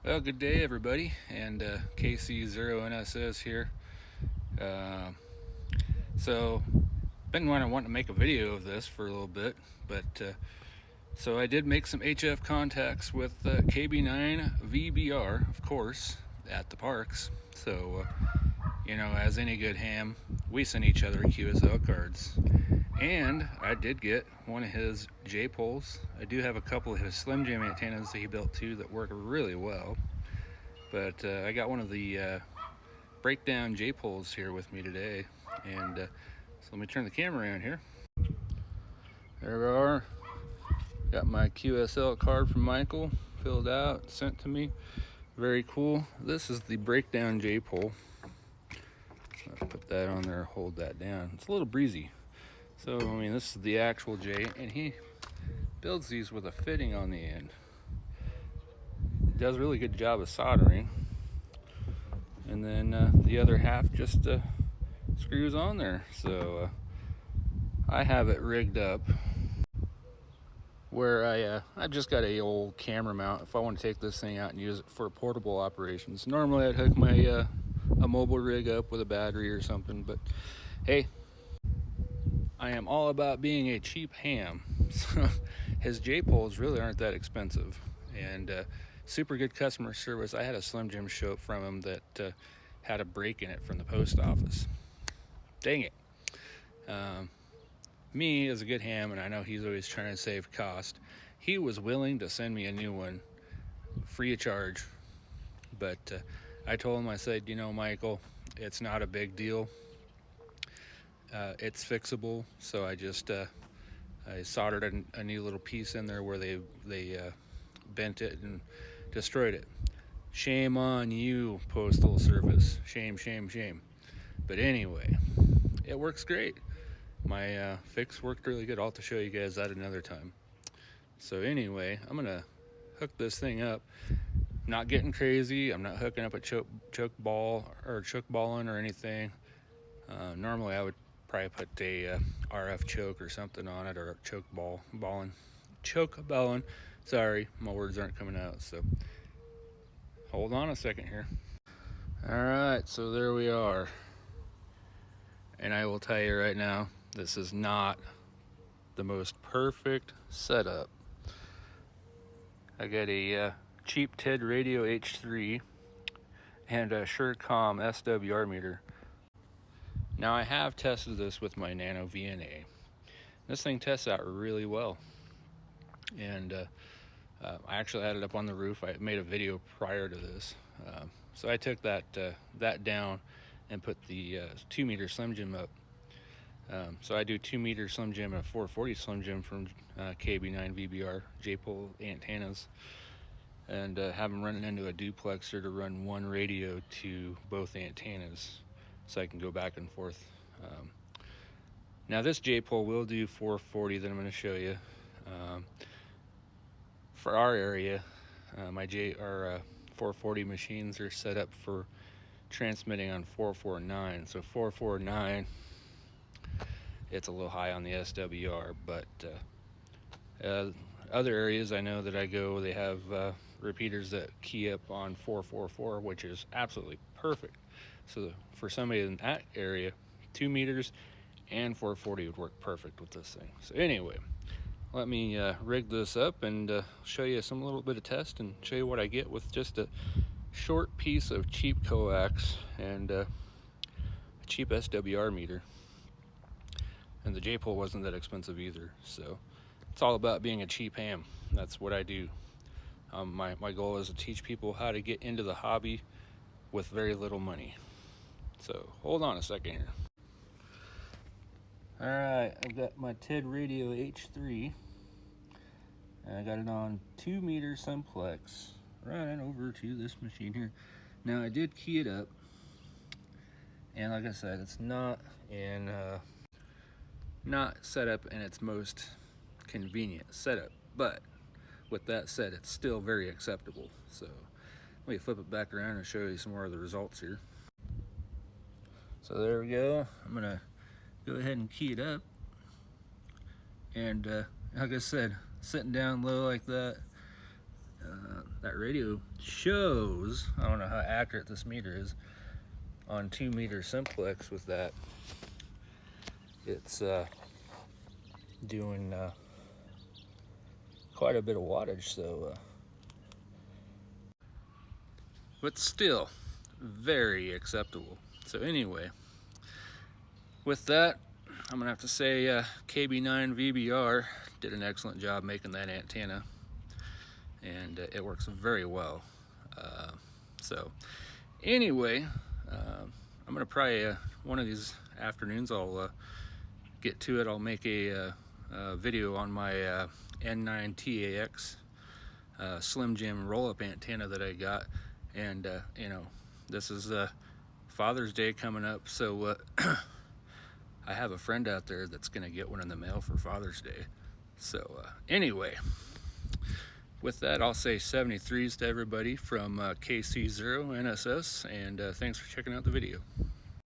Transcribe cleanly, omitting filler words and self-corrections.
Well, good day, everybody, and KC0NSS here. Uh, so, been wanting to make a video of this for a little bit, but so I did make some HF contacts with KB9VBR, of course, at the parks. So, as any good ham, we send each other QSL cards. And I did get one of his J poles. I do have a couple of his Slim Jim antennas that he built too that work really well. But I got one of the breakdown J poles here with me today, and so let me turn the camera around here. There we are. Got my QSL card from Michael filled out, sent to me. Very cool. This is the breakdown J pole. I'll put that on there, hold that down. It's a little breezy. So, this is the actual J, and he builds these with a fitting on the end. He does a really good job of soldering. And then the other half just screws on there. So I have it rigged up where I just got a old camera mount if I want to take this thing out and use it for portable operations. Normally I'd hook my a mobile rig up with a battery or something, but hey, I am all about being a cheap ham. So his J poles really aren't that expensive, and super good customer service. I had a Slim Jim show up from him that had a break in it from the post office. Dang it. Me as a good ham, and I know he's always trying to save cost, he was willing to send me a new one free of charge. But I told him, I said, Michael, it's not a big deal. It's fixable. So I just I soldered a new little piece in there where they bent it and destroyed it. Shame on you, Postal Service. Shame, shame, shame. But anyway, it works great. My fix worked really good. I'll have to show you guys that another time. So anyway, I'm gonna hook this thing up. Not getting crazy. I'm not hooking up a choke ball or choke balling or anything. Normally I would probably put a RF choke or something on it, or choke balling. Sorry, my words aren't coming out. So hold on a second here. All right, so there we are. And I will tell you right now, this is not the most perfect setup. I got a cheap Tidradio H3 and a SureCom SWR meter. Now I have tested this with my Nano VNA. This thing tests out really well. And I actually had it up on the roof. I made a video prior to this. So I took that down and put the 2 meter Slim Jim up. So I do 2 meter Slim Jim and a 440 Slim Jim from KB9VBR J-pole antennas, and have them running into a duplexer to run one radio to both antennas, so I can go back and forth. Now this J-pole will do 440 that I'm going to show you. For our area, our 440 machines are set up for transmitting on 449. So 449, it's a little high on the SWR, but other areas I know that I go, they have repeaters that key up on 444, which is absolutely perfect. So for somebody in that area, 2 meters and 440 would work perfect with this thing. So anyway, let me rig this up and show you some little bit of test and show you what I get with just a short piece of cheap coax and a cheap SWR meter. And the J-pole wasn't that expensive either, so it's all about being a cheap ham. That's what I do. My goal is to teach people how to get into the hobby with very little money. So hold on a second here. All right, I've got my Tidradio H3, and I got it on 2 meter simplex running over to this machine here. Now I did key it up, and like I said, it's not set up in its most convenient setup, but with that said, it's still very acceptable. So let me flip it back around and show you some more of the results here. So there we go. I'm gonna go ahead and key it up, and like I said, sitting down low like that, that radio shows, I don't know how accurate this meter is, on 2 meter simplex with that. It's doing quite a bit of wattage, so but still very acceptable. So anyway, with that, I'm gonna have to say KB9VBR did an excellent job making that antenna, and it works very well. So anyway, I'm gonna probably one of these afternoons I'll get to it. I'll make a video on my N9TAX Slim Jim roll-up antenna that I got, and you know, this is Father's Day coming up, so I have a friend out there that's gonna get one in the mail for Father's Day. So anyway, with that, I'll say 73s to everybody from KC0NSS, and thanks for checking out the video.